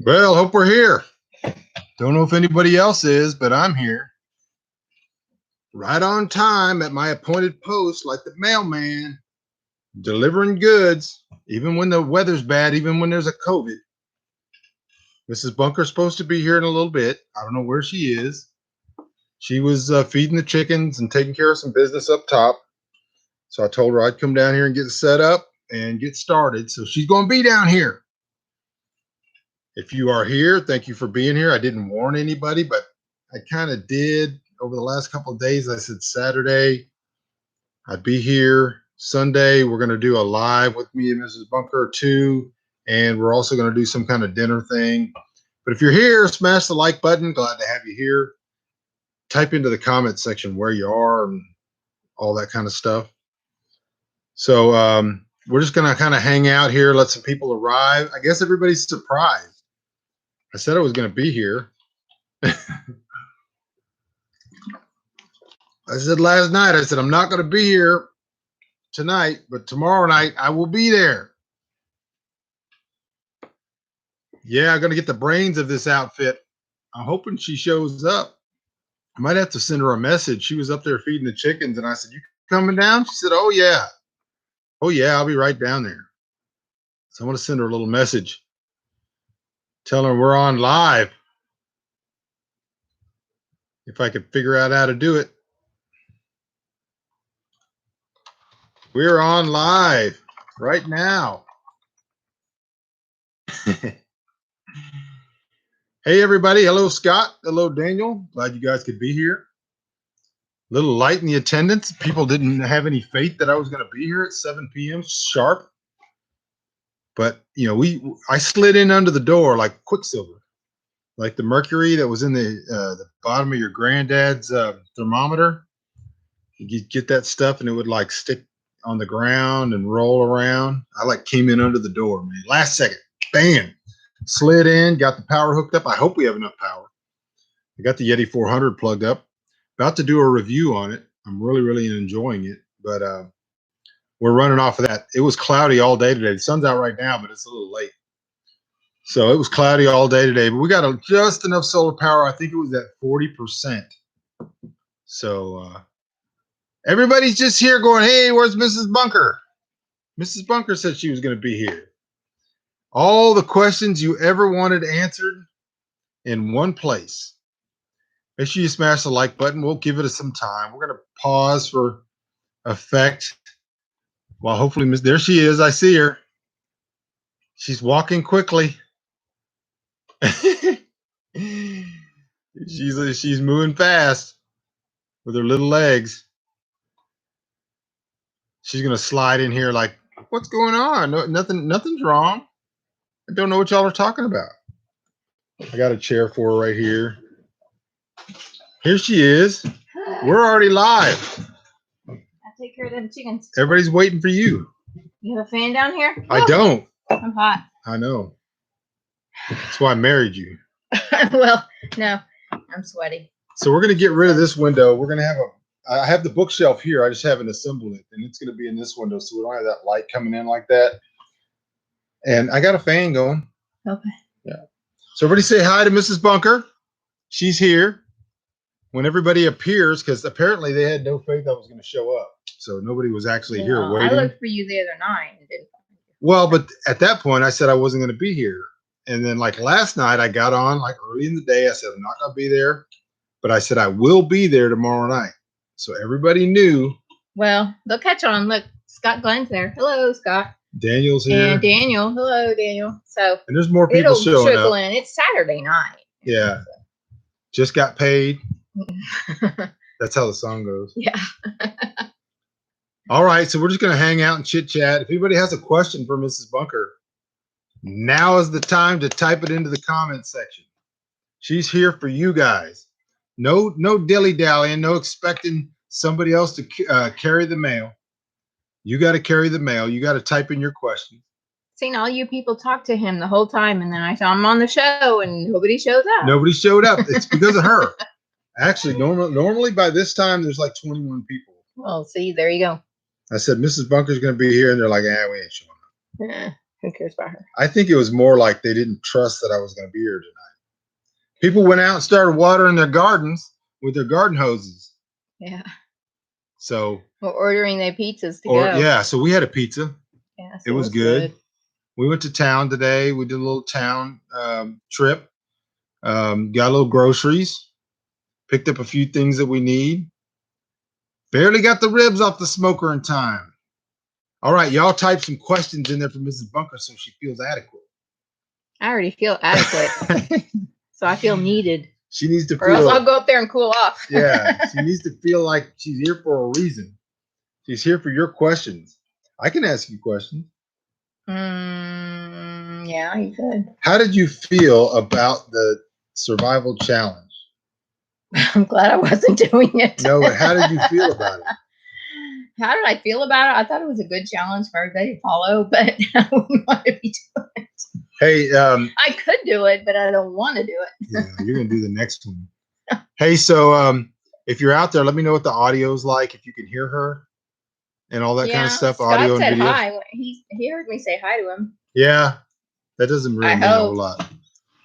Well, hope we're here. Don't know if anybody else is, but I'm here. Right on time at my appointed post, like the mailman, delivering goods, even when the weather's bad, even when there's a COVID. Mrs. Bunker's supposed to be here in a little bit. I don't know where she is. She was feeding the chickens and taking care of some business up top. So I told her I'd come down here and get set up and get started. So she's going to be down here. If you are here, thank you for being here. I didn't warn anybody, but I kind of did over the last couple of days. I said Saturday I'd be here. Sunday we're going to do a live with me and Mrs. Bunker too, and we're also going to do some kind of dinner thing. But if you're here, smash the like button. Glad to have you here. Type into the comment section where you are and all that kind of stuff. So we're just going to kind of hang out here, let some people arrive. I guess everybody's surprised. I said I was going to be here. I said last night, I said, I'm not going to be here tonight, but tomorrow night I will be there. Yeah, I'm going to get the brains of this outfit. I'm hoping she shows up. I might have to send her a message. She was up there feeding the chickens, and I said, you coming down? She said, oh, yeah. Oh, yeah, I'll be right down there. So I'm going to send her a little message. Tell her we're on live. If I could figure out how to do it. We're on live right now. Hey, everybody. Hello, Scott. Hello, Daniel. Glad you guys could be here. A little light in the attendance. People didn't have any faith that I was going to be here at 7 p.m. sharp. But, you know, I slid in under the door like Quicksilver, like the mercury that was in the bottom of your granddad's thermometer. You get that stuff and it would like stick on the ground and roll around. I like came in under the door, man. Last second, bam, slid in, got the power hooked up. I hope we have enough power. I got the Yeti 400 plugged up. About to do a review on it. I'm really, really enjoying it, but we're running off of that. It was cloudy all day today. The sun's out right now, but it's a little late. So it was cloudy all day today, but we got just enough solar power. I think it was at 40%. So everybody's just here going, hey, where's Mrs. Bunker? Mrs. Bunker said she was going to be here. All the questions you ever wanted answered in one place. Make sure you smash the like button. We'll give it some time. We're going to pause for effect. Well, hopefully, there she is. I see her. She's walking quickly. She's moving fast with her little legs. She's going to slide in here like, what's going on? No, nothing's wrong. I don't know what y'all are talking about. I got a chair for her right here. Here she is. We're already live. I take care of them chickens. Everybody's waiting for you. You have a fan down here? I don't. I'm hot. I know. That's why I married you. Well, no, I'm sweaty. So we're going to get rid of this window. We're going to have I have the bookshelf here. I just haven't assembled it. And it's going to be in this window. So we don't have that light coming in like that. And I got a fan going. Okay. Yeah. So everybody say hi to Mrs. Bunker. She's here. When everybody appears, because apparently they had no faith I was going to show up. So nobody was actually here waiting. I looked for you the other night and didn't find you. Well, but at that point, I said I wasn't going to be here. And then like last night, I got on like early in the day. I said, I'm not going to be there. But I said, I will be there tomorrow night. So everybody knew. Well, they'll catch on. Look, Scott Glenn's there. Hello, Scott. Daniel's here. And Daniel. Hello, Daniel. So and there's more people showing up. In. It's Saturday night. Yeah. So. Just got paid. That's how the song goes. Yeah. All right. So we're just going to hang out and chit chat. If anybody has a question for Mrs. Bunker, now is the time to type it into the comment section. She's here for you guys. No dilly-dallying, no expecting somebody else to carry the mail. You got to carry the mail. You got to type in your question. Seen all you people talk to him the whole time, and then I saw him on the show, and nobody shows up. Nobody showed up. It's because of her. Actually, normally by this time, there's like 21 people. Well, see, there you go. I said, Mrs. Bunker's going to be here, and they're like, we ain't showing up. Who cares about her? I think it was more like they didn't trust that I was going to be here tonight. People went out and started watering their gardens with their garden hoses. Yeah. So we're ordering their pizzas to go. Yeah, so we had a pizza. Yes, it was good. We went to town today. We did a little town trip. Got a little groceries. Picked up a few things that we need. Barely got the ribs off the smoker in time. All right, y'all type some questions in there for Mrs. Bunker so she feels adequate. I already feel adequate. So I feel needed. She needs to or else I'll go up there and cool off. Yeah, she needs to feel like she's here for a reason. She's here for your questions. I can ask you questions. Yeah, you could. How did you feel about the survival challenge? I'm glad I wasn't doing it. No, but how did you feel about it? How did I feel about it? I thought it was a good challenge for everybody to follow, but I wouldn't want to be doing it. Hey, I could do it, but I don't want to do it. Yeah, you're gonna do the next one. Hey, so if you're out there, let me know what the audio's like, if you can hear her and all that kind of stuff. Scott audio said and video. hi. He heard me say hi to him. Yeah, that doesn't really mean a whole lot.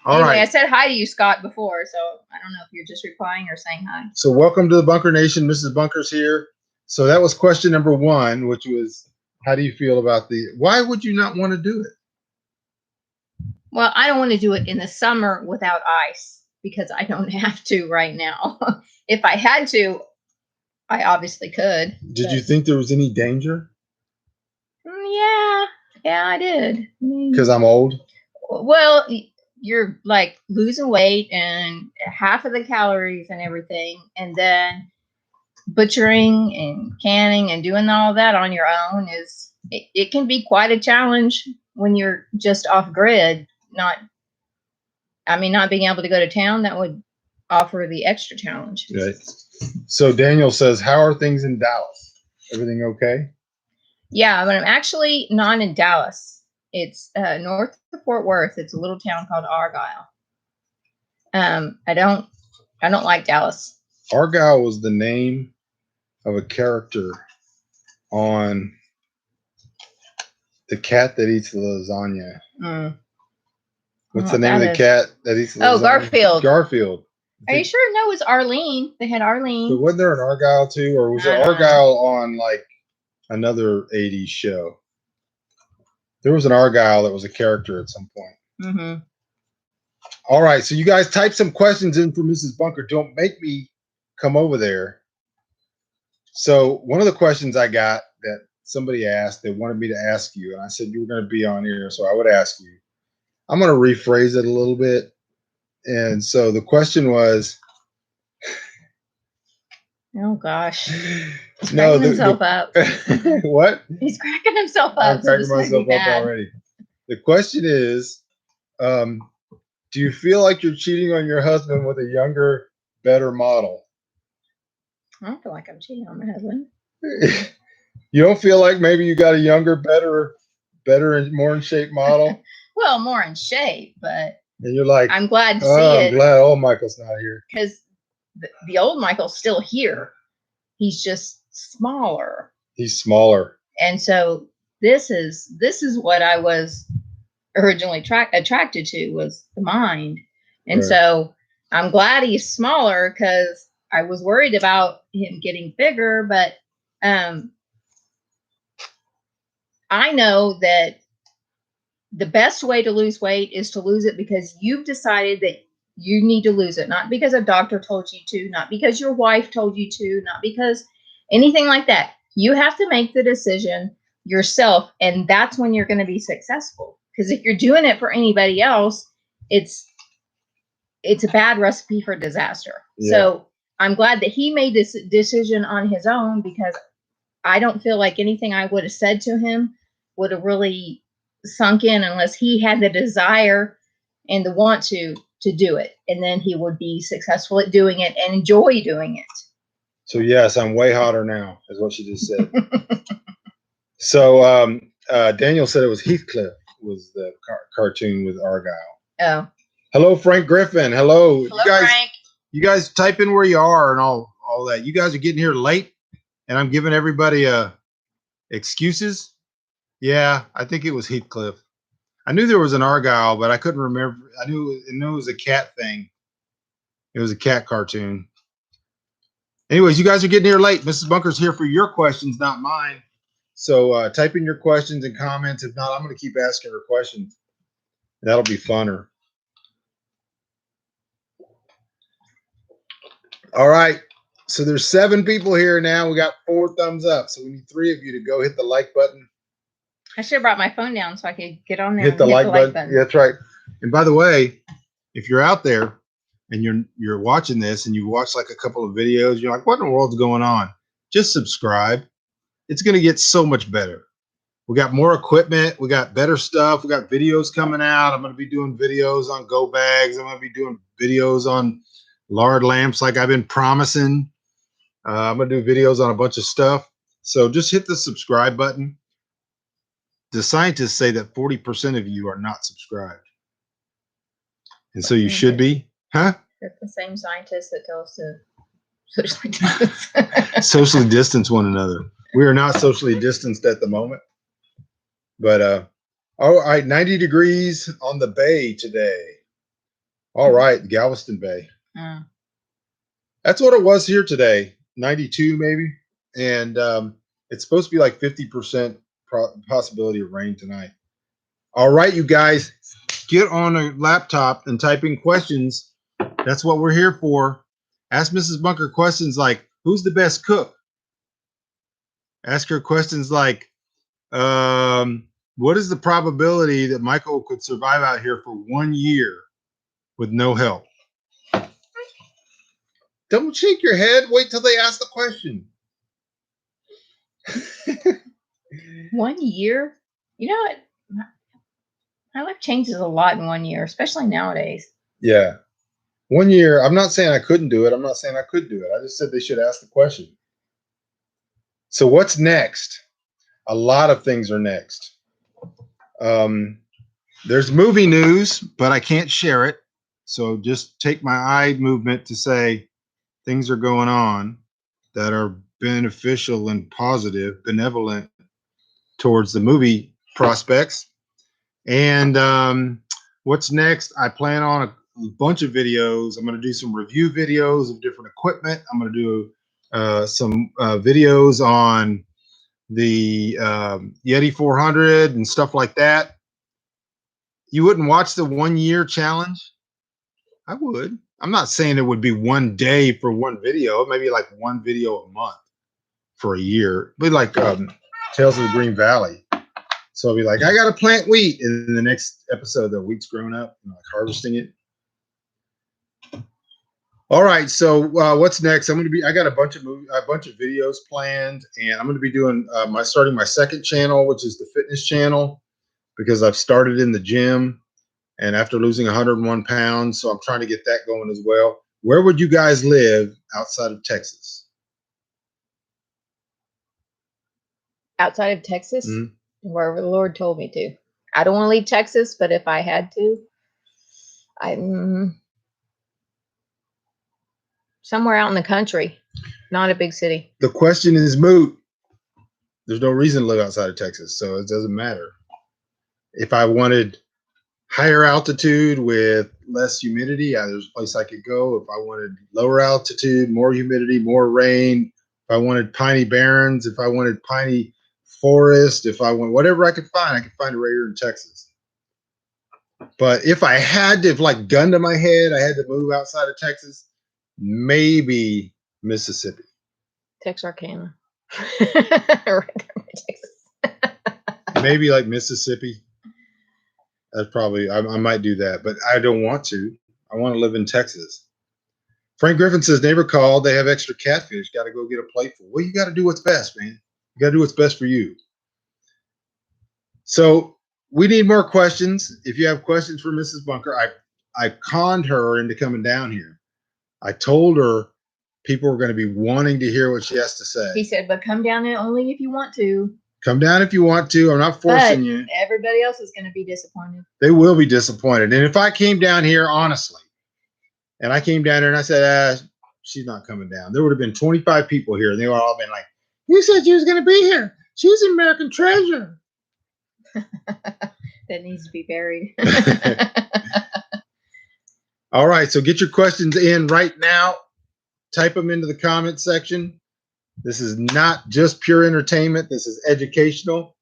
All right. I said hi to you, Scott, before, so I don't know if you're just replying or saying hi. So welcome to the Bunker Nation. Mrs. Bunker's here. So that was question number 1, which was, how do you feel about why would you not want to do it? Well, I don't want to do it in the summer without ice because I don't have to right now. If I had to, I obviously could. Did you think there was any danger? Yeah, I did. Because I'm old? Well, you're like losing weight and half of the calories and everything, and then butchering and canning and doing all that on your own it can be quite a challenge when you're just off grid, not being able to go to town. That would offer the extra challenge. Right. So Daniel says, how are things in Dallas? Everything okay? Yeah, but I'm actually not in Dallas. It's north of Fort Worth. It's a little town called Argyle. I don't like Dallas. Argyle was the name of a character on The Cat That Eats Lasagna. What's the name of the cat that eats lasagna? Oh, Garfield. Garfield. Are you sure? No, it was Arlene. They had Arlene. But wasn't there an Argyle too? Or was it Argyle on like another 80s show? There was an Argyle that was a character at some point. Mm-hmm. All right. So you guys type some questions in for Mrs. Bunker. Don't make me come over there. So one of the questions I got that somebody asked, they wanted me to ask you, and I said you were going to be on here, so I would ask you. I'm going to rephrase it a little bit. And so the question was, oh gosh, he's cracking himself up. What? He's cracking himself up. I'm cracking myself up already. The question is, do you feel like you're cheating on your husband with a younger, better model? I don't feel like I'm cheating on my husband. You don't feel like maybe you got a younger, better and more in shape model? Well, more in shape, but and you're like, I'm glad to see it. I'm glad old Michael's not here. Because the old Michael's still here. He's just smaller. He's smaller. And so this is what I was originally attracted to, was the mind. And so I'm glad he's smaller, because I was worried about him getting bigger, but I know that the best way to lose weight is to lose it because you've decided that you need to lose it, not because a doctor told you to, not because your wife told you to, not because anything like that. You have to make the decision yourself, and that's when you're going to be successful. Because if you're doing it for anybody else, it's a bad recipe for disaster. Yeah. So I'm glad that he made this decision on his own, because I don't feel like anything I would have said to him would have really sunk in unless he had the desire and the want to do it. And then he would be successful at doing it and enjoy doing it. So yes, I'm way hotter now, is what she just said. So Daniel said it was Heathcliff was the cartoon with Argyle. Oh. Hello, Frank Griffin. Hello. Frank. You guys type in where you are and all that. You guys are getting here late, and I'm giving everybody excuses. Yeah, I think it was Heathcliff. I knew there was an Argyle, but I couldn't remember. I knew it was a cat thing. It was a cat cartoon. Anyways, you guys are getting here late. Mrs. Bunker's here for your questions, not mine. So type in your questions and comments. If not, I'm going to keep asking her questions. That'll be funner. All right. So there's 7 people here now. We got 4 thumbs up. So we need 3 of you to go hit the like button. I should have brought my phone down so I could get on there. Hit the like button. Yeah, that's right. And by the way, if you're out there and you're watching this and you watch like a couple of videos, you're like, what in the world's going on? Just subscribe. It's going to get so much better. We got more equipment. We got better stuff. We got videos coming out. I'm going to be doing videos on go bags. I'm going to be doing videos on lard lamps like I've been promising. I'm going to do videos on a bunch of stuff. So just hit the subscribe button. The scientists say that 40% of you are not subscribed. And so you should be. Huh? That's the same scientists that tell us to socially distance. Socially distance one another. We are not socially distanced at the moment. But all right, 90 degrees on the bay today. All right, Galveston Bay. That's what it was here today. 92 maybe. And it's supposed to be like 50% possibility of rain tonight. All right, you guys, get on a laptop and type in questions. That's what we're here for. Ask Mrs. Bunker questions like, who's the best cook? Ask her questions like, what is the probability that Michael could survive out here for 1 year with no help? Don't shake your head. Wait till they ask the question. 1 year? You know what? My life changes a lot in 1 year, especially nowadays. Yeah. 1 year. I'm not saying I couldn't do it. I'm not saying I could do it. I just said they should ask the question. So what's next? A lot of things are next. There's movie news, but I can't share it. So just take my eye movement to say things are going on that are beneficial and positive, benevolent towards the movie prospects. And what's next? I plan on a bunch of videos. I'm going to do some review videos of different equipment. I'm going to do some videos on the Yeti 400 and stuff like that. You wouldn't watch the 1 year challenge? I would. I'm not saying it would be 1 day for one video, maybe like one video a month for a year. It'd be like Tales of the Green Valley. So I'll be like, I got to plant wheat. And in the next episode, the wheat's grown up, like harvesting it. All right. So what's next? I got a bunch of videos planned, and I'm going to be doing starting my second channel, which is the fitness channel, because I've started in the gym and after losing 101 pounds. So I'm trying to get that going as well. Where would you guys live outside of Texas? Outside of Texas? Mm-hmm. Wherever the Lord told me to. I don't want to leave Texas, but if I had to, I'm somewhere out in the country, not a big city. The question is moot. There's no reason to live outside of Texas, so it doesn't matter. If I wanted higher altitude with less humidity, there's a place I could go. If I wanted lower altitude, more humidity, more rain, if I wanted piney barrens, if I wanted piney forest, if I want whatever I could find it right here in Texas. But if I had to, like gun to my head, I had to move outside of Texas, maybe Mississippi. Texarkana. Maybe like Mississippi. That's probably, I might do that, but I don't want to. I want to live in Texas. Frank Griffin says, neighbor called. They have extra catfish. Got to go get a plateful. Well, you got to do what's best, man. You got to do what's best for you. So we need more questions. If you have questions for Mrs. Bunker, I conned her into coming down here. I told her people were going to be wanting to hear what she has to say. He said, but come down only if you want to. Come down if you want to. I'm not forcing you. Everybody else is going to be disappointed. They will be disappointed. And if I came down here honestly, and I came down here and I said, she's not coming down, there would have been 25 people here, and they would all been like, you said you was going to be here. She's an American treasure. that needs to be buried. All right, so get your questions in right now. Type them into the comment section. This is not just pure entertainment. This is educational.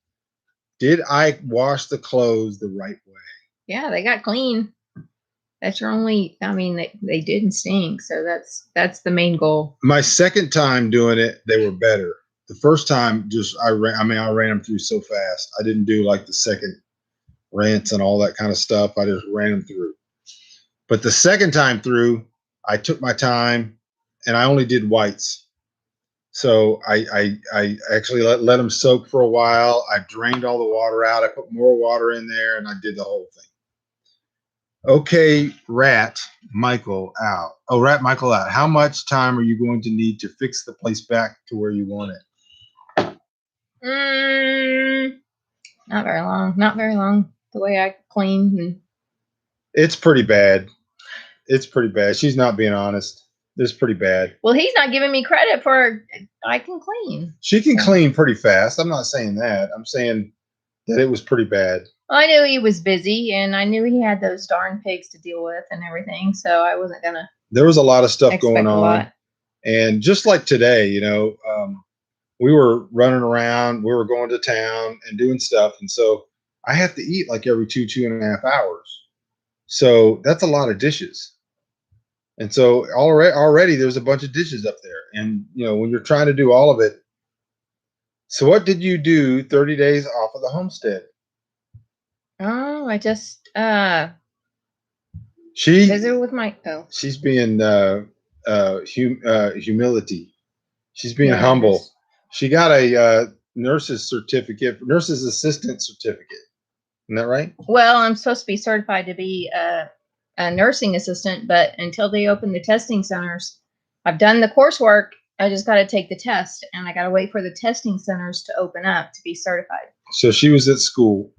Did I wash the clothes the right way? Yeah, they got clean. That's your only, I mean, they didn't stink. So that's the main goal. My second time doing it, they were better. The first time, I ran them through so fast. I didn't do like the second rinse and all that kind of stuff. I just ran them through. But the second time through, I took my time and I only did whites. So I actually let them soak for a while. I drained all the water out. I put more water in there and I did the whole thing. Okay, Rat Michael out. Oh, Rat Michael out. How much time are you going to need to fix the place back to where you want it? Not very long. Not very long. The way I clean. It's pretty bad. It's pretty bad. She's not being honest. It's pretty bad. Well, he's not giving me credit for I can clean. She can clean pretty fast. I'm not saying that. I'm saying that it was pretty bad. Well, I knew he was busy, and I knew he had those darn pigs to deal with and everything, so I wasn't gonna. There was a lot of stuff going on, and just like today, we were running around. We were going to town and doing stuff, and so I have to eat like every 2.5 hours. So that's a lot of dishes. And so already there's a bunch of dishes up there. And, when you're trying to do all of it. So what did you do 30 days off of the homestead? Oh, I just she visited with my she's being humility. She's being humble. She got a nurse's assistant certificate. Isn't that right? Well, I'm supposed to be certified to be a nursing assistant, but until they open the testing centers, I've done the coursework. I just got to take the test, and I got to wait for the testing centers to open up to be certified. So she was at school,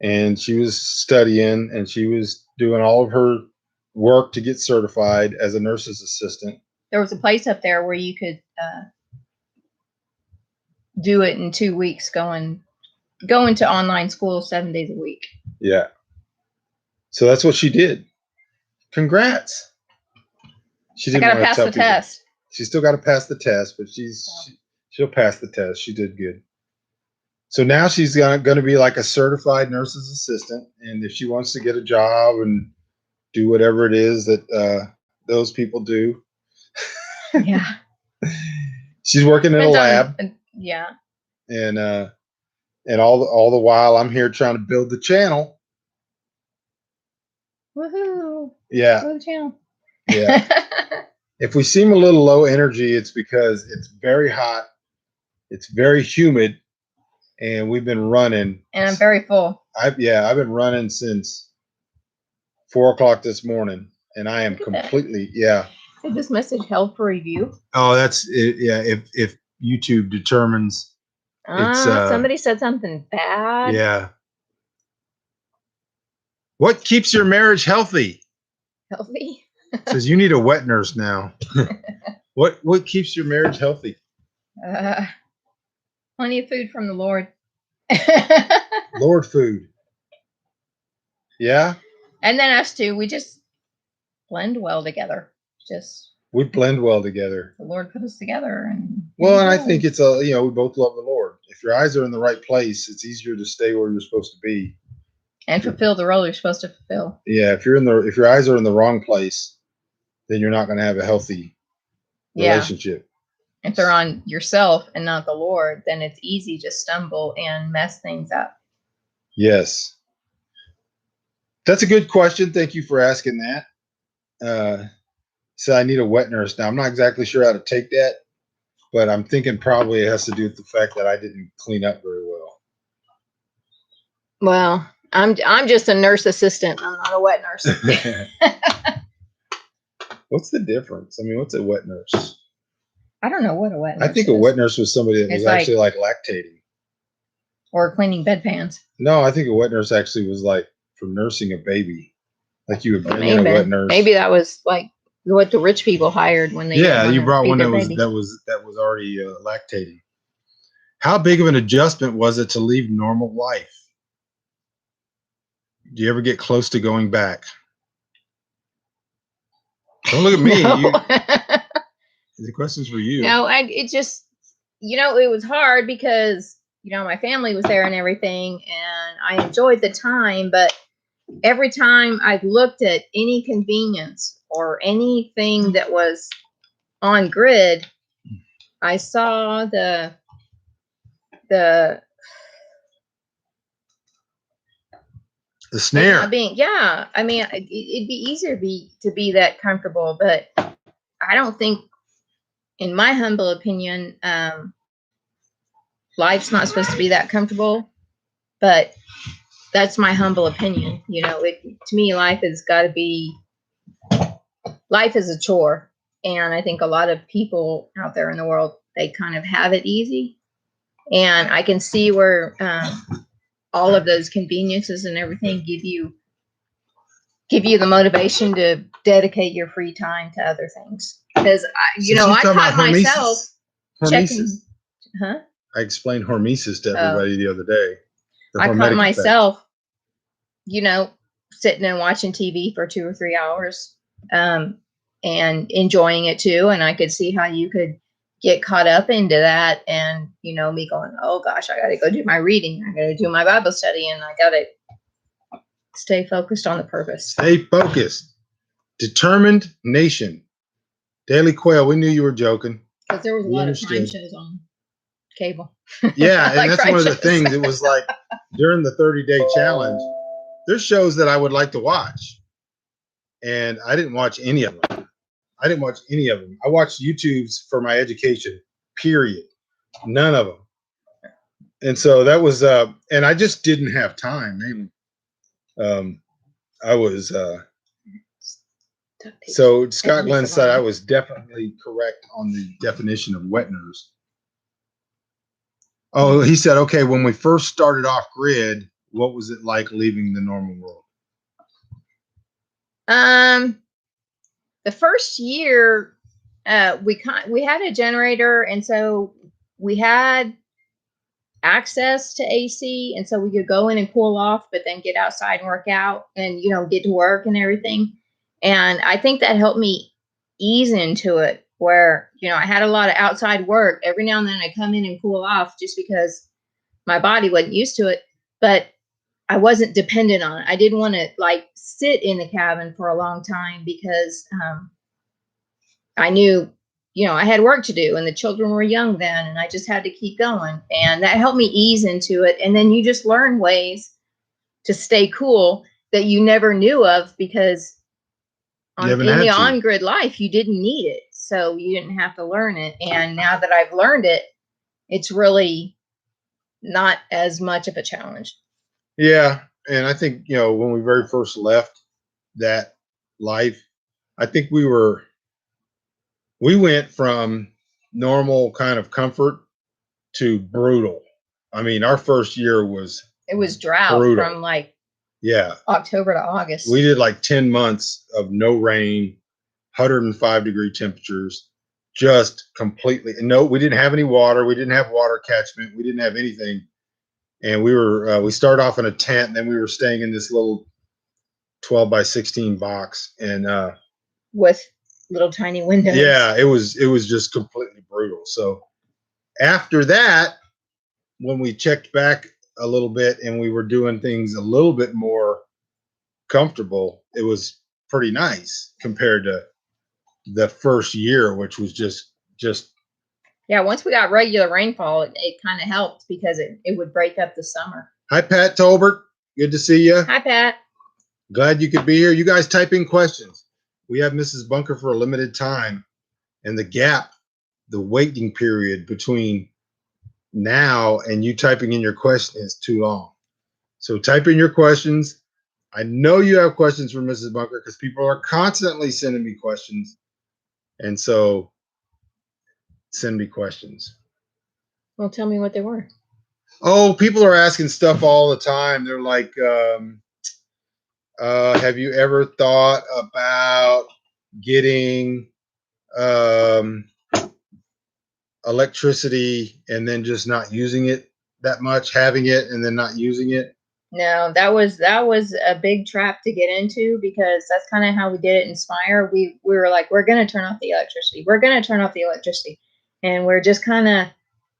and she was studying, and she was doing all of her work to get certified as a nurse's assistant. There was a place up there where you could do it in 2 weeks, going to online school 7 days a week. Yeah. So that's what she did. Congrats. She didn't want to pass the test. She still got to pass the test, but she'll pass the test. She did good. So now she's going to be like a certified nurse's assistant, and if she wants to get a job and do whatever it is that those people do, yeah, she's working in a lab. Yeah, and all the while I'm here trying to build the channel. Woohoo! Yeah. Build the channel. Yeah. If we seem a little low energy, it's because it's very hot, it's very humid, and we've been running. And I'm very full. I've been running since 4 o'clock this morning, and I am completely Did this message held for review? Oh, that's it. Yeah. If YouTube determines somebody said something bad. Yeah. What keeps your marriage healthy? Healthy? Says you need a wet nurse now. What keeps your marriage healthy? Plenty of food from the Lord. Lord food. Yeah. And then us two, we just blend well together. We blend well together. The Lord put us together, and I think it's we both love the Lord. If your eyes are in the right place, it's easier to stay where you're supposed to be and fulfill the role you're supposed to fulfill. Yeah, if your eyes are in the wrong place, then you're not going to have a healthy relationship. If they're on yourself and not the Lord, then it's easy to stumble and mess things up. Yes. That's a good question. Thank you for asking that. So I need a wet nurse. Now, I'm not exactly sure how to take that, but I'm thinking probably it has to do with the fact that I didn't clean up very well. Well, I'm just a nurse assistant. I'm not a wet nurse. What's the difference? I mean, what's a wet nurse? I don't know what a wet nurse I think a wet nurse was somebody that was actually like lactating. Or cleaning bedpans. No, I think a wet nurse actually was like for nursing a baby. Like you would bring in a wet nurse. Maybe that was like what the rich people hired when they you brought one that was already lactating. How big of an adjustment was it to leave normal life? Do you ever get close to going back? Don't look at me. No. The question's for you. No, it just, it was hard because, my family was there and everything, and I enjoyed the time, but every time I looked at any convenience or anything that was on grid, I saw the snare. I mean, it'd be easier to be that comfortable, but I don't think, in my humble opinion, life's not supposed to be that comfortable. But that's my humble opinion. To me, life is a chore, and I think a lot of people out there in the world, they kind of have it easy, and I can see where all of those conveniences and everything give you the motivation to dedicate your free time to other things. Because I caught myself checking. Huh? I explained hormesis to everybody the other day. I caught myself, sitting and watching TV for 2 or 3 hours, and enjoying it too. And I could see how you could get caught up into that, and me going, oh gosh, I got to go do my reading, I got to do my Bible study, and I got to stay focused on the purpose. Stay focused. Determined nation. Daily Quail, we knew you were joking. Because there was a lot of crime shows on cable. Yeah, and that's one of the things. It was like during the 30-day challenge, there's shows that I would like to watch, and I didn't watch any of them. I watched YouTube's for my education, period. None of them. And so that was, and I just didn't have time, mainly. I was, so Scott Glenn said I was definitely correct on the definition of wet nurse. Oh, he said, okay, when we first started off grid, what was it like leaving the normal world? The first year, we had a generator, and so we had access to AC, and so we could go in and cool off, but then get outside and work out, and get to work and everything. And I think that helped me ease into it, where I had a lot of outside work. Every now and then I come in and cool off, just because my body wasn't used to it, but I wasn't dependent on it. I didn't want to sit in the cabin for a long time, because I knew, I had work to do, and the children were young then, and I just had to keep going. And that helped me ease into it. And then you just learn ways to stay cool that you never knew of, because in the on-grid life, you didn't need it. So you didn't have to learn it. And now that I've learned it, it's really not as much of a challenge. Yeah. And I think, when we very first left that life, I think we went from normal kind of comfort to brutal. I mean, our first year was drought brutal. From October to August. We did 10 months of no rain, 105-degree temperatures, just completely. No, we didn't have any water. We didn't have water catchment. We didn't have anything. And we started off in a tent, and then we were staying in this little 12 by 16 box, and with little tiny windows. Yeah, it was just completely brutal. So after that, when we checked back a little bit and we were doing things a little bit more comfortable, it was pretty nice compared to the first year, which was just yeah. Once we got regular rainfall, it kind of helped, because it would break up the summer. Hi, Pat Tolbert. Good to see you. Hi, Pat. Glad you could be here. You guys type in questions. We have Mrs. Bunker for a limited time, and the waiting period between now and you typing in your question is too long. So type in your questions. I know you have questions for Mrs. Bunker, because people are constantly sending me questions. And so send me questions. Well, tell me what they were. Oh, people are asking stuff all the time. They're like, have you ever thought about getting electricity and then just not using it that much, having it and then not using it? No, that was a big trap to get into, because that's kind of how we did it in Spire. We were like, we're gonna turn off the electricity. We're gonna turn off the electricity, and we're just kind of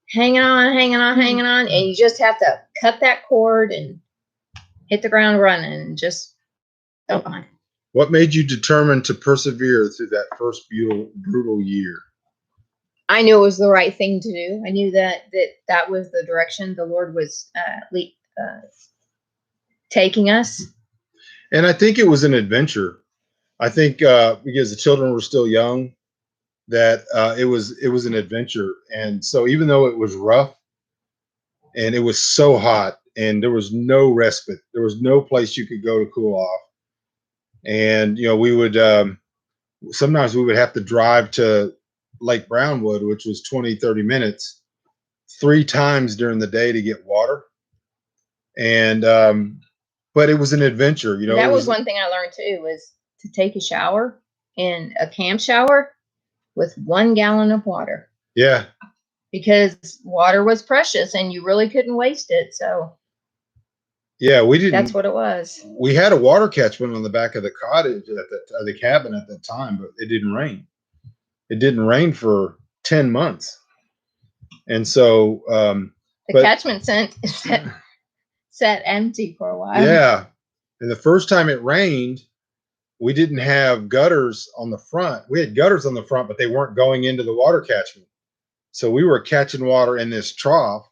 hanging on, hanging on, hanging on, and you just have to cut that cord and hit the ground running and just go on. What made you determined to persevere through that first brutal year? I knew it was the right thing to do. I knew that was the direction the Lord was taking us. And I think it was an adventure. I think because the children were still young, that it was an adventure. And so even though it was rough and it was so hot and there was no respite, there was no place you could go to cool off. And we would sometimes we would have to drive to Lake Brownwood, which was 20-30 minutes, 3 times during the day to get water. And but it was an adventure. That was one thing I learned too, was to take a shower in a camp shower with 1 gallon of water. Yeah. Because water was precious and you really couldn't waste it. So yeah, we didn't. That's what it was. We had a water catchment on the back of the cottage the cabin at that time, but it didn't rain. It didn't rain for 10 months. And so the catchment sat empty for a while. Yeah. And the first time it rained, we didn't have gutters on the front. We had gutters on the front, but they weren't going into the water catchment. So we were catching water in this trough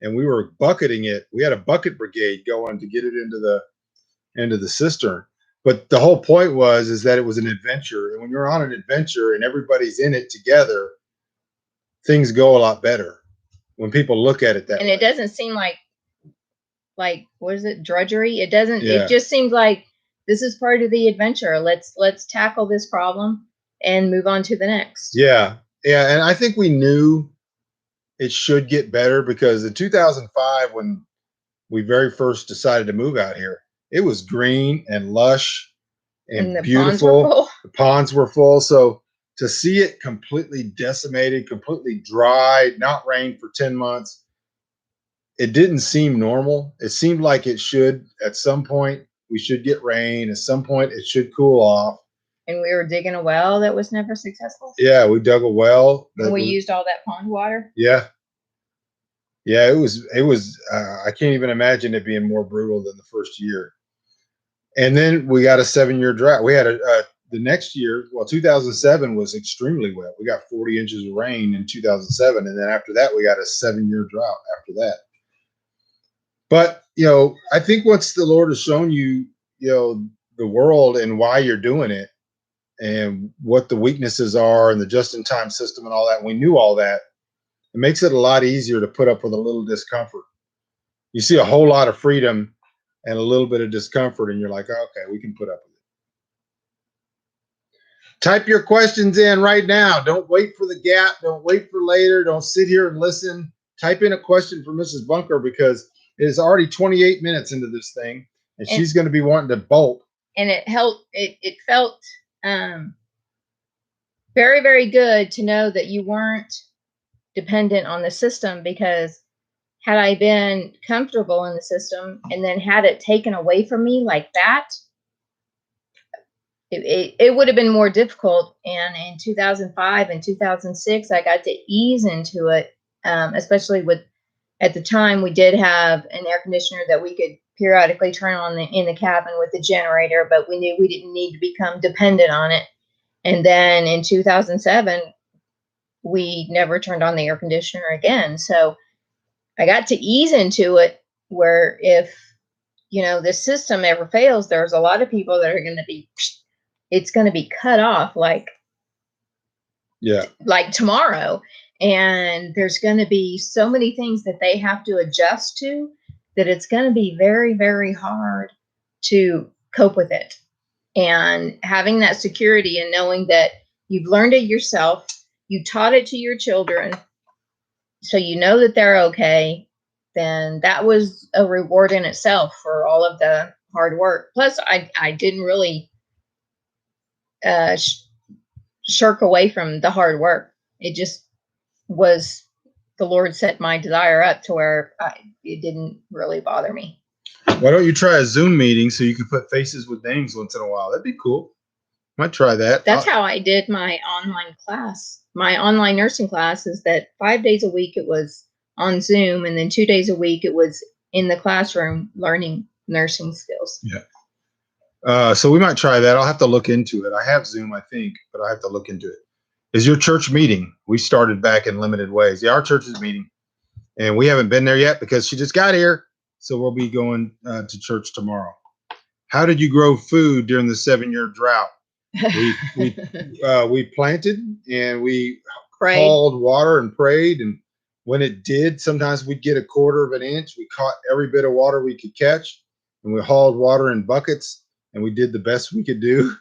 and we were bucketing it. We had a bucket brigade going to get it into the cistern. But the whole point is that it was an adventure. And when you're on an adventure and everybody's in it together, things go a lot better when people look at it that way. And it doesn't seem like what is it, drudgery? It doesn't. Yeah. It just seems like this is part of the adventure. Let's tackle this problem and move on to the next. Yeah. And I think we knew it should get better, because in 2005, when we very first decided to move out here, it was green and lush and the beautiful. The ponds were full. So to see it completely decimated, completely dry, not rain for 10 months, it didn't seem normal. It seemed like it should, at some point, we should get rain. At some point, it should cool off. And we were digging a well that was never successful. Yeah, we dug a well. And we used all that pond water. Yeah. Yeah, it was, I can't even imagine it being more brutal than the first year. And then we got a 7-year drought. We had the next year, 2007 was extremely wet. We got 40 inches of rain in 2007. And then after that, we got a 7-year drought after that. But, I think once the Lord has shown you, the world and why you're doing it and what the weaknesses are and the just-in-time system and all that, we knew all that. It makes it a lot easier to put up with a little discomfort. You see a whole lot of freedom and a little bit of discomfort, and you're like, okay, we can put up with it. Type your questions in right now. Don't wait for the gap. Don't wait for later. Don't sit here and listen. Type in a question for Mrs. Bunker, because it is already 28 minutes into this thing, and she's going to be wanting to bolt. And it helped. It felt very, very good to know that you weren't dependent on the system, because had I been comfortable in the system and then had it taken away from me like that, it would have been more difficult. And in 2005 and 2006, I got to ease into it, especially at the time, we did have an air conditioner that we could periodically turn on in the cabin with the generator, but we knew we didn't need to become dependent on it. And then in 2007, we never turned on the air conditioner again. So I got to ease into it, where if, this system ever fails, there's a lot of people that are going to be, it's going to be cut off like tomorrow. And there's going to be so many things that they have to adjust to that it's going to be very, very hard to cope with it. And having that security and knowing that you've learned it yourself, you taught it to your children, so you know that they're okay, then that was a reward in itself for all of the hard work. Plus, I didn't really shirk away from the hard work. It just was, the Lord set my desire up to where it didn't really bother me. Why don't you try a Zoom meeting so you can put faces with names once in a while? That'd be cool. Might try that. That's how I did my online class. My online nursing class is that 5 days a week it was on Zoom, and then 2 days a week it was in the classroom learning nursing skills. Yeah. So we might try that. I'll have to look into it. I have Zoom, I think, but I have to look into it. Is your church meeting? We started back in limited ways. Yeah, our church is meeting, and we haven't been there yet because she just got here. So we'll be going to church tomorrow. How did you grow food during the 7-year drought? We planted and we hauled water and prayed. And when it did, sometimes we'd get 1/4 of an inch. We caught every bit of water we could catch, and we hauled water in buckets, and we did the best we could do.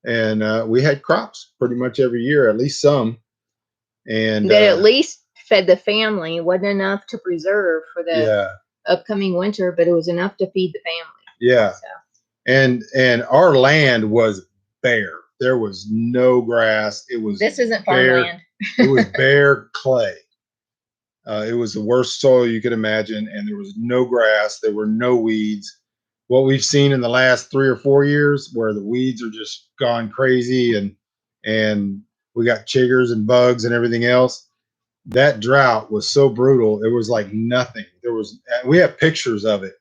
And we had crops pretty much every year, at least some. And that at least fed the family. It wasn't enough to preserve for the upcoming winter, but it was enough to feed the family. Yeah. So. And our land was bare. There was no grass. This isn't farmland. It was bare clay. It was the worst soil you could imagine, and there was no grass. There were no weeds. What we've seen in the last 3 or 4 years, where the weeds are just gone crazy, and we got chiggers and bugs and everything else. That drought was so brutal. It was like nothing. We have pictures of it.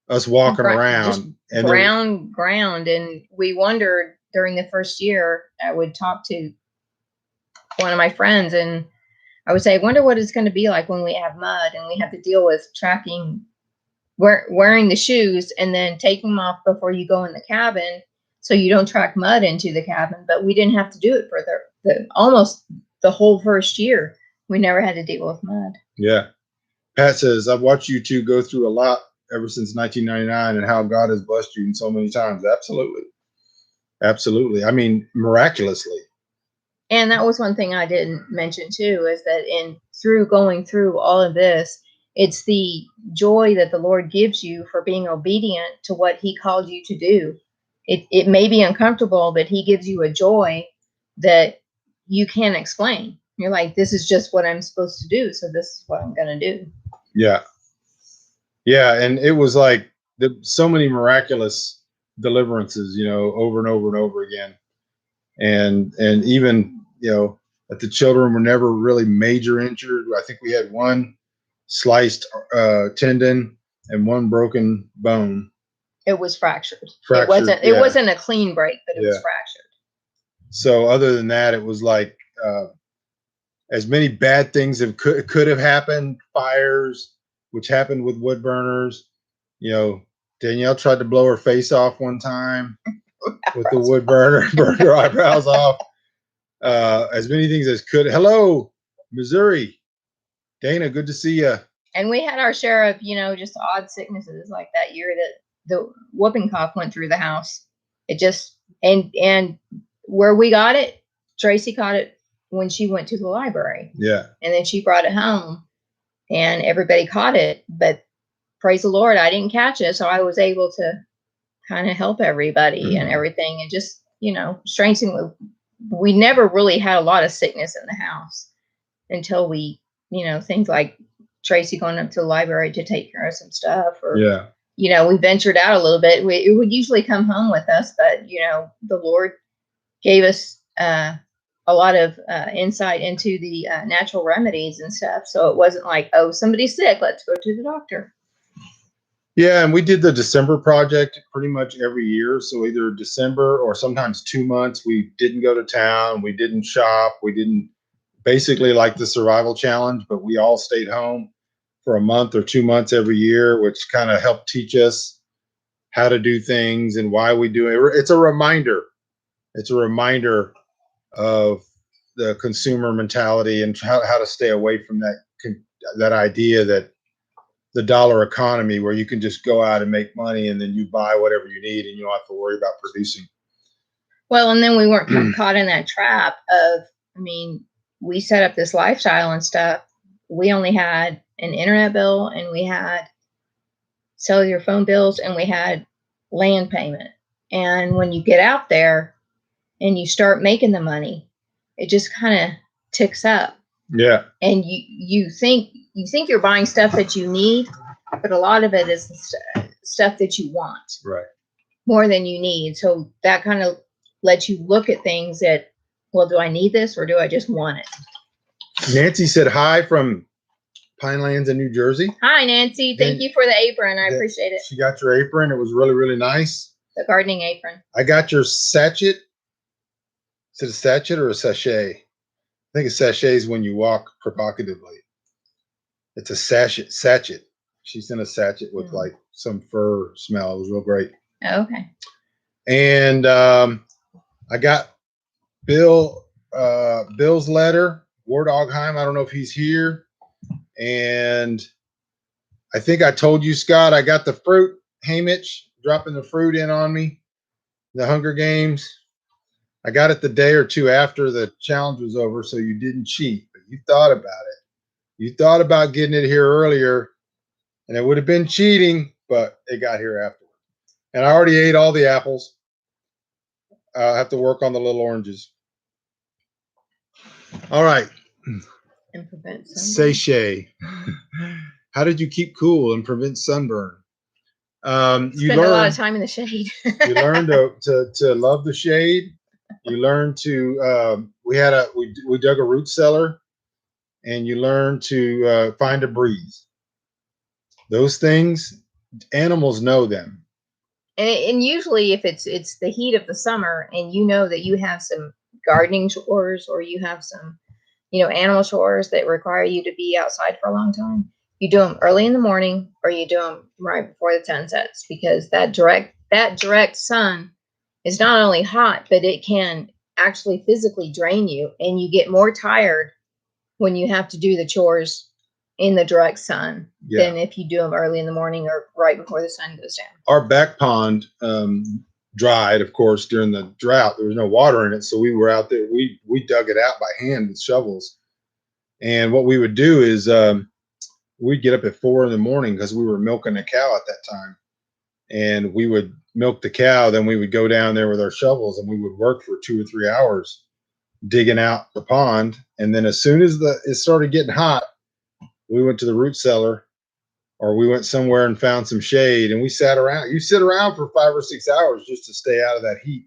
Us walking around and brown ground, and we wondered during the first year. I would talk to one of my friends, and I would say, "I wonder what it's going to be like when we have mud and we have to deal with wearing the shoes and then taking them off before you go in the cabin, so you don't track mud into the cabin." But we didn't have to do it for almost the whole first year. We never had to deal with mud. Yeah, Pat says, "I've watched you two go through a lot ever since 1999, and how God has blessed you in so many times." Absolutely. I mean, miraculously. And that was one thing I didn't mention too, is that going through all of this, it's the joy that the Lord gives you for being obedient to what He called you to do. It may be uncomfortable, but He gives you a joy that you can't explain. You're like, this is just what I'm supposed to do, so this is what I'm going to do. Yeah, and it was like so many miraculous deliverances, over and over and over again, and even that the children were never really major injured. I think we had one sliced tendon and one broken bone. It was fractured. It wasn't a clean break, but it was fractured. So other than that, it was like as many bad things could have happened. Fires, which happened with wood burners. Danielle tried to blow her face off one time with the wood burner, burned her eyebrows off. As many things as could. Hello, Missouri. Dana, good to see you. And we had our share of, just odd sicknesses like that year that the whooping cough went through the house. It just, and where we got it, Tracy caught it when she went to the library. Yeah. And then she brought it home and everybody caught it. But praise the Lord, I didn't catch it. So I was able to kind of help everybody and everything. And just, strengthening. We never really had a lot of sickness in the house until we, things like Tracy going up to the library to take care of some stuff, or, we ventured out a little bit. It would usually come home with us, but, the Lord gave us a lot of insight into the natural remedies and stuff. So it wasn't like, oh, somebody's sick, let's go to the doctor. Yeah, and we did the December project pretty much every year. So either December or sometimes 2 months, we didn't go to town, we didn't shop, we didn't, basically like the survival challenge, but we all stayed home for a month or 2 months every year, which kind of helped teach us how to do things and why we do it. It's a reminder. It's a reminder of the consumer mentality and how to stay away from that idea that the dollar economy, where you can just go out and make money and then you buy whatever you need and you don't have to worry about producing. Well, and then we weren't caught in that trap of, we set up this lifestyle and stuff. We only had an internet bill, and we had cellular phone bills, and we had land payment. And when you get out there and you start making the money, it just kind of ticks up. Yeah. And you think you're buying stuff that you need, but a lot of it is the stuff that you want Right. more than you need. So that kind of lets you look at things that, well, do I need this or do I just want it? Nancy said hi from Pinelands in New Jersey. Hi, Nancy. Thank you for the apron. I appreciate it. She got your apron. It was really, really nice. The gardening apron. I got your sachet. Is it a sachet or a sachet? I think a sachet is when you walk provocatively. It's a sachet. She sent a sachet with like some fur smell. It was real great. Oh, okay. And I got Bill's letter, Ward Ogheim. I don't know if he's here. And I think I told you, Scott, I got the fruit. Hamish dropping the fruit in on me. The Hunger Games. I got it the day or two after the challenge was over, so you didn't cheat, but you thought about it. You thought about getting it here earlier, and it would have been cheating, but it got here afterward. And I already ate all the apples. I have to work on the little oranges. All right. And prevent sunburn. Sachet. How did you keep cool and prevent sunburn? You Spend a lot of time in the shade. You learned to love the shade. You learn to we dug a root cellar, and you learn to find a breeze. Those things, animals know them. And usually, if it's the heat of the summer, and you know that you have some gardening chores or you have some, animal chores that require you to be outside for a long time, you do them early in the morning or you do them right before the sun sets, because that direct sun is not only hot, but it can actually physically drain you, and you get more tired when you have to do the chores in the direct sun than if you do them early in the morning or right before the sun goes down. Our back pond dried, of course, during the drought. There was no water in it, so we were out there. We dug it out by hand with shovels. And what we would do is we'd get up at 4 a.m. because we were milking a cow at that time. And we would milk the cow, then we would go down there with our shovels and we would work for 2 or 3 hours digging out the pond. And then as soon as it started getting hot, we went to the root cellar, or we went somewhere and found some shade, and we sat around. You sit around for 5 or 6 hours just to stay out of that heat.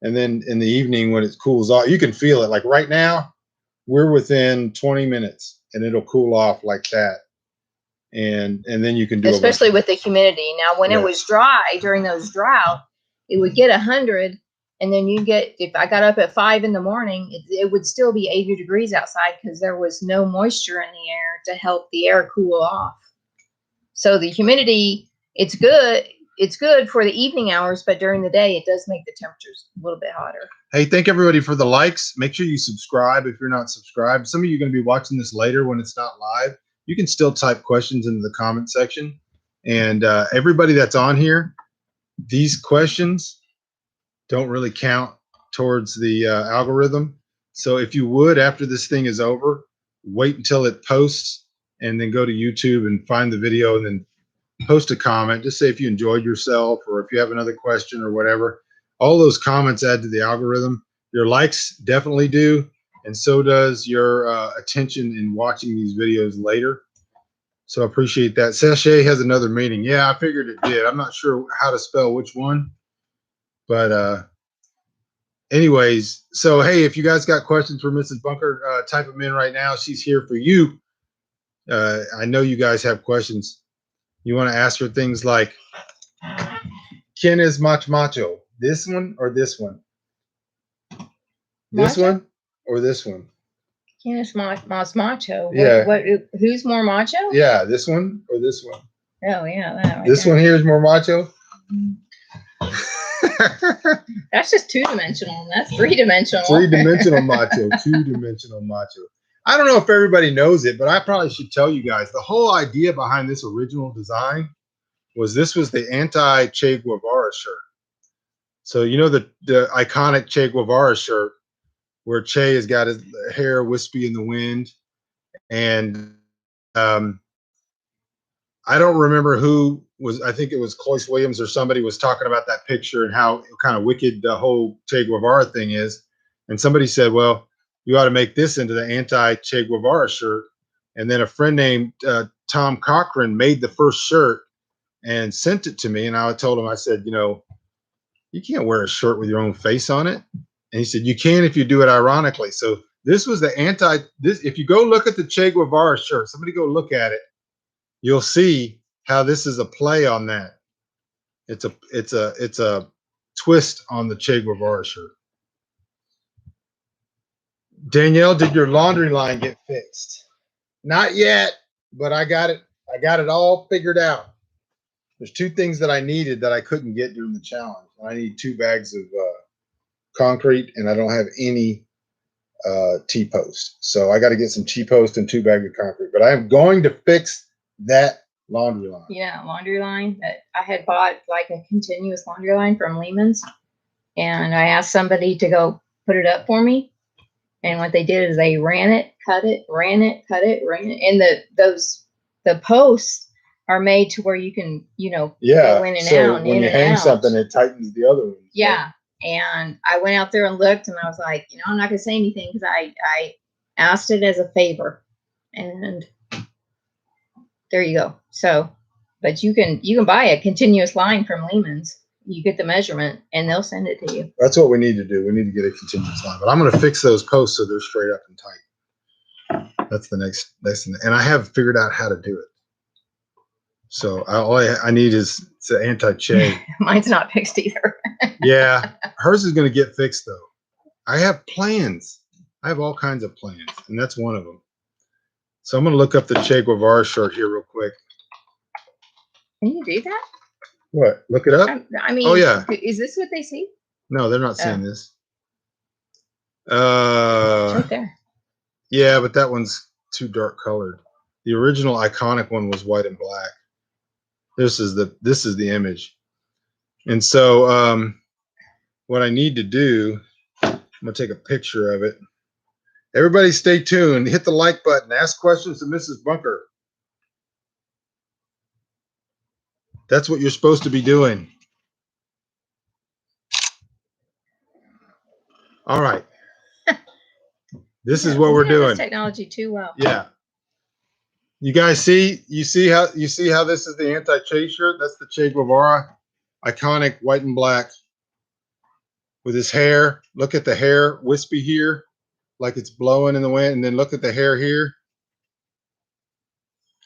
And then in the evening when it cools off, you can feel it. Like right now, we're within 20 minutes and it'll cool off like that. And then you can do especially with the humidity. Now, when it was dry during those drought, it would get 100, and then if I got up at 5 a.m, it would still be 80 degrees outside because there was no moisture in the air to help the air cool off. So the humidity, it's good for the evening hours, but during the day, it does make the temperatures a little bit hotter. Hey, thank everybody for the likes. Make sure you subscribe if you're not subscribed. Some of you are going to be watching this later when it's not live. You can still type questions into the comment section. And everybody that's on here, these questions don't really count towards the algorithm. So if you would, after this thing is over, wait until it posts and then go to YouTube and find the video and then post a comment. Just say if you enjoyed yourself or if you have another question or whatever. All those comments add to the algorithm. Your likes definitely do. And so does your attention in watching these videos later. So I appreciate that. Sachet has another meaning. Yeah, I figured it did. I'm not sure how to spell which one. But anyways, so hey, if you guys got questions for Mrs. Bunker, type them in right now. She's here for you. I know you guys have questions. You want to ask her things like, ¿Quién es macho? This one or this one? This one or this one? ¿Quién es más macho? Yeah. Who's more macho? Yeah, this one or this one? Oh, yeah. That right this there. One here is more macho? That's just two-dimensional. That's three-dimensional. Three-dimensional macho. Two-dimensional macho. I don't know if everybody knows it, but I probably should tell you guys. The whole idea behind this original design was this was the anti-Che Guevara shirt. So you know the iconic Che Guevara shirt where Che has got his hair wispy in the wind, and I don't remember who was. I think it was Cloyce Williams or somebody was talking about that picture and how kind of wicked the whole Che Guevara thing is. And somebody said, "Well, you ought to make this into the anti-Che Guevara shirt." And then a friend named Tom Cochran made the first shirt and sent it to me. And I told him, I said, you know, you can't wear a shirt with your own face on it. And he said, you can if you do it ironically. So this was the if you go look at the Che Guevara shirt, somebody go look at it, you'll see how this is a play on that. It's a twist on the Che Guevara shirt. Danielle, did your laundry line get fixed? Not yet, but I got it. I got it all figured out. There's two things that I needed that I couldn't get during the challenge. I need 2 bags of concrete, and I don't have any T-post. So I got to get some T-post and 2 bags of concrete. But I am going to fix that laundry line. Yeah, laundry line. That I had bought like a continuous laundry line from Lehman's, and I asked somebody to go put it up for me. And what they did is they ran it, cut it, ran it, cut it, ran it. And the posts are made to where you can, you know, go in and so out. when you hang something, it tightens the other one. Yeah. Right? And I went out there and looked, and I was like, you know, I'm not gonna say anything because I asked it as a favor. And there you go. So, but you can buy a continuous line from Lehman's. You get the measurement and they'll send it to you. That's what we need to do. We need to get a continuous line. But I'm going to fix those posts so they're straight up and tight. That's the next thing. And I have figured out how to do it. So all I need is the anti-Che. Mine's not fixed either. Yeah. Hers is going to get fixed, though. I have plans. I have all kinds of plans, and that's one of them. So I'm going to look up the Che Guevara shirt here real quick. Can you do that? What? Look it up? I mean, oh, yeah. Is this what they see? No, they're not seeing this. It's right there. Yeah, but that one's too dark colored. The original iconic one was white and black. This is the image. And so what I need to do, I'm going to take a picture of it. Everybody stay tuned. Hit the like button. Ask questions to Mrs. Bunker. That's what you're supposed to be doing. All right. This is what we're doing. Technology too well. Yeah. You guys see? You see how this is the anti-Che shirt? That's the Che Guevara, iconic white and black, with his hair. Look at the hair, wispy here, like it's blowing in the wind, and then look at the hair here.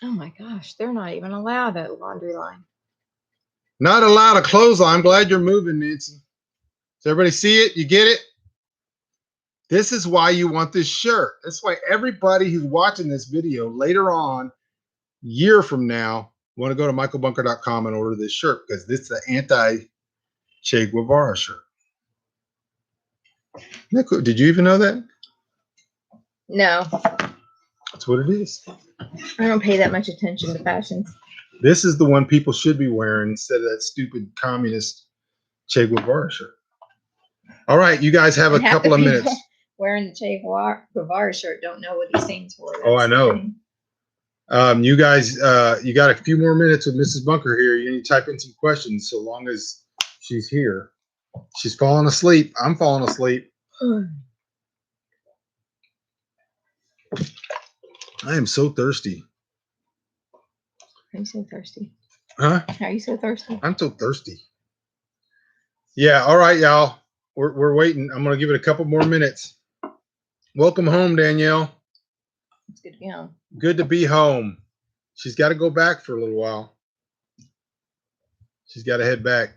Oh my gosh, they're not even allowed a laundry line. Not allowed a clothesline. I'm glad you're moving, Nancy. Does everybody see it? You get it? This is why you want this shirt. That's why everybody who's watching this video later on, year from now, want to go to michaelbunker.com and order this shirt, because this is the anti-Che Guevara shirt. Isn't that cool? Did you even know that? No. That's what it is. I don't pay that much attention to fashions. This is the one people should be wearing instead of that stupid communist Che Guevara shirt. All right, you guys have a couple of minutes. Wearing the Che Guevara shirt don't know what he stands for. Oh, I know. You guys, you got a few more minutes with Mrs. Bunker here. You need to type in some questions so long as she's here. She's falling asleep. I'm falling asleep. I am so thirsty. Are you so thirsty? Huh? Are you so thirsty? I'm so thirsty. Yeah, all right, y'all. We're waiting. I'm going to give it a couple more minutes. Welcome home, Danielle. It's good to be home. Good to be home. She's got to go back for a little while. She's got to head back.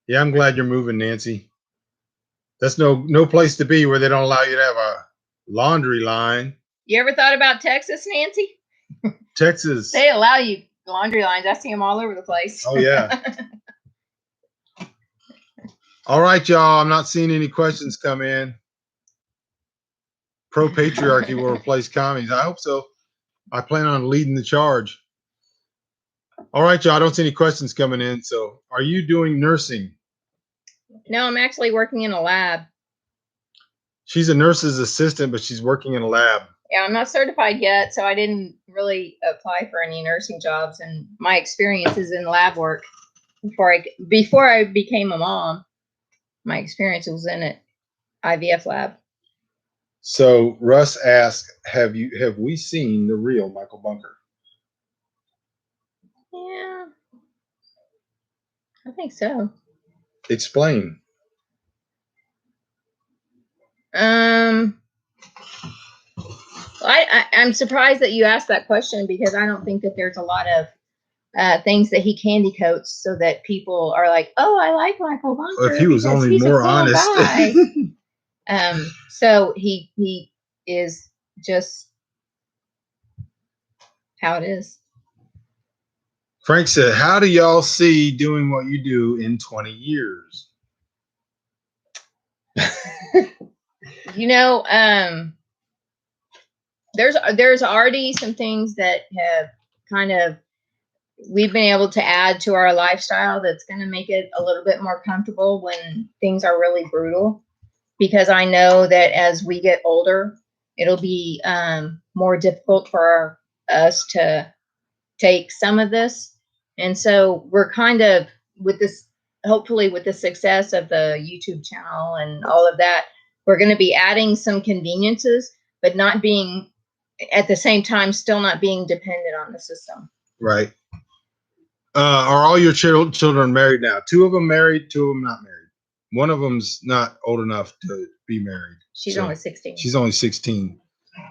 Yeah, I'm glad you're moving, Nancy. That's no place to be where they don't allow you to have a laundry line. You ever thought about Texas, Nancy? Texas. They allow you laundry lines. I see them all over the place. Oh, yeah. All right, y'all. I'm not seeing any questions come in. Pro-patriarchy will replace commies. I hope so. I plan on leading the charge. All right, y'all. I don't see any questions coming in. So are you doing nursing? No, I'm actually working in a lab. She's a nurse's assistant, but she's working in a lab. Yeah, I'm not certified yet, so I didn't really apply for any nursing jobs. And my experience is in lab work. Before I became a mom, my experience was in an IVF lab. So Russ asked, have we seen the real Michael Bunker? Yeah, I think so. Explain. I'm surprised that you asked that question because I don't think that there's a lot of things that he candy coats so that people are like, oh, I like Michael Bunker. If he was because only he's more a cool honest. guy. So he is just how it is. Frank said, how do y'all see doing what you do in 20 years? You know, there's already some things that have kind of we've been able to add to our lifestyle that's going to make it a little bit more comfortable when things are really brutal, because I know that as we get older, it'll be more difficult for us to take some of this. And so we're kind of with this, hopefully with the success of the YouTube channel and all of that, we're going to be adding some conveniences, but not being at the same time, still not being dependent on the system. Right. Are all your children married now? 2 of them married, 2 of them not married. One of them's not old enough to be married. She's only 16. She's only 16.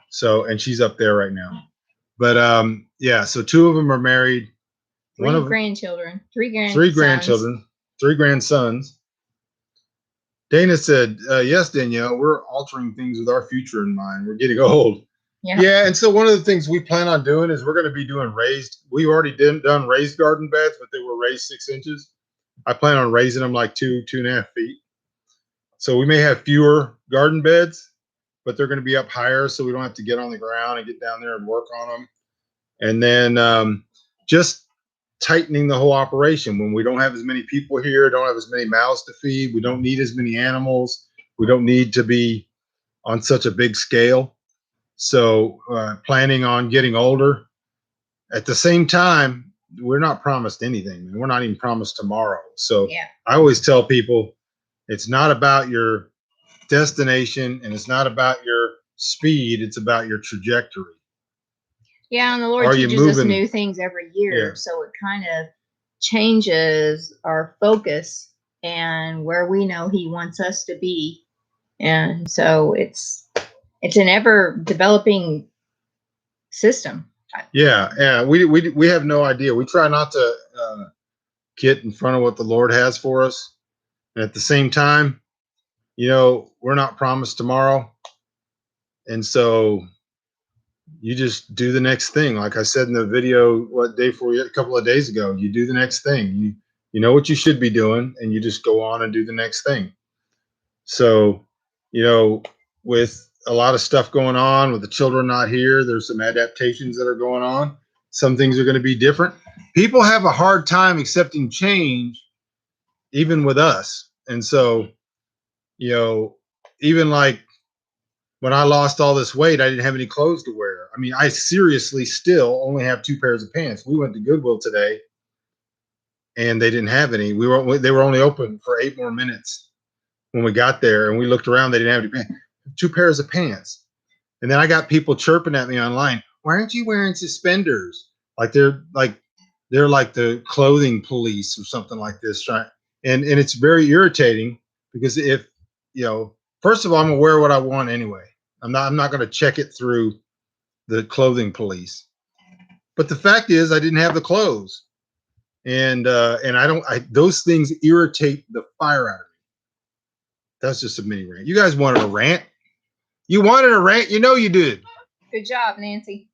So, and she's up there right now. But yeah, so 2 of them are married. Three grandchildren, 3 grandsons. Dana said, yes, Danielle, we're altering things with our future in mind. We're getting old. Yeah, and so one of the things we plan on doing is we're going to be doing raised. We already done raised garden beds, but they were raised 6 inches. I plan on raising them like 2.5 feet. So we may have fewer garden beds, but they're going to be up higher, so we don't have to get on the ground and get down there and work on them. And then just tightening the whole operation. When we don't have as many people here, don't have as many mouths to feed, we don't need as many animals, we don't need to be on such a big scale. So planning on getting older. At the same time, we're not promised anything. We're not even promised tomorrow. So yeah. I always tell people it's not about your destination and it's not about your speed. It's about your trajectory. Yeah, and the Lord teaches us new things every year. Yeah. So it kind of changes our focus and where we know He wants us to be. And so it's an ever developing system. Yeah, we have no idea. We try not to get in front of what the Lord has for us, and at the same time, we're not promised tomorrow, and so you just do the next thing. Like I said in the video, a couple of days ago, you do the next thing. You know what you should be doing, and you just go on and do the next thing. So, with a lot of stuff going on with the children not here, there's some adaptations that are going on. Some things are going to be different. People have a hard time accepting change, even with us. And so, even like when I lost all this weight, I didn't have any clothes to wear. I mean, I seriously still only have 2 pairs of pants. We went to Goodwill today and they didn't have any. They were only open for 8 more minutes when we got there, and we looked around, they didn't have any pants. 2 pairs of pants. And then I got people chirping at me online, why aren't you wearing suspenders? Like they're like the clothing police or something like this. And it's very irritating because if, first of all, I'm gonna wear what I want anyway. I'm not gonna check it through the clothing police. But the fact is I didn't have the clothes. And those things irritate the fire out of me. That's just a mini rant. You guys wanted a rant? You wanted a rant? You did. Good job, Nancy.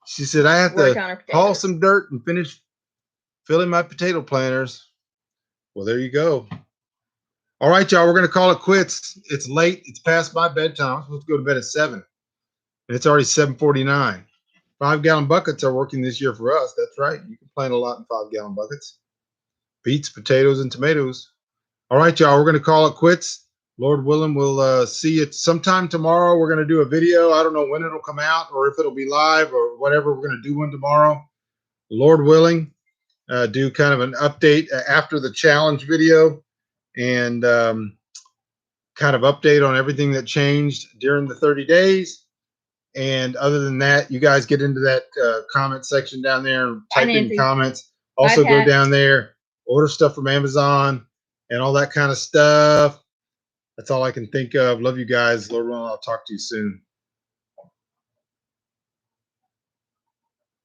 She said, I have to haul some dirt and finish filling my potato planters. Well, there you go. All right, y'all, we're going to call it quits. It's late. It's past my bedtime. I'm supposed to go to bed at 7. And it's already 7:49. 5-gallon buckets are working this year for us. That's right. You can plant a lot in 5-gallon buckets. Beets, potatoes, and tomatoes. All right, y'all, we're going to call it quits. Lord willing, we'll see you sometime tomorrow. We're going to do a video. I don't know when it'll come out or if it'll be live or whatever. We're going to do one tomorrow. Lord willing, do kind of an update after the challenge video and kind of update on everything that changed during the 30 days. And other than that, you guys get into that comment section down there and Bye, type in Nancy. comments. Bye, Also, go Pat. down there, order stuff from Amazon and all that kind of stuff. That's all I can think of. Love you guys. Lord willing, I'll talk to you soon.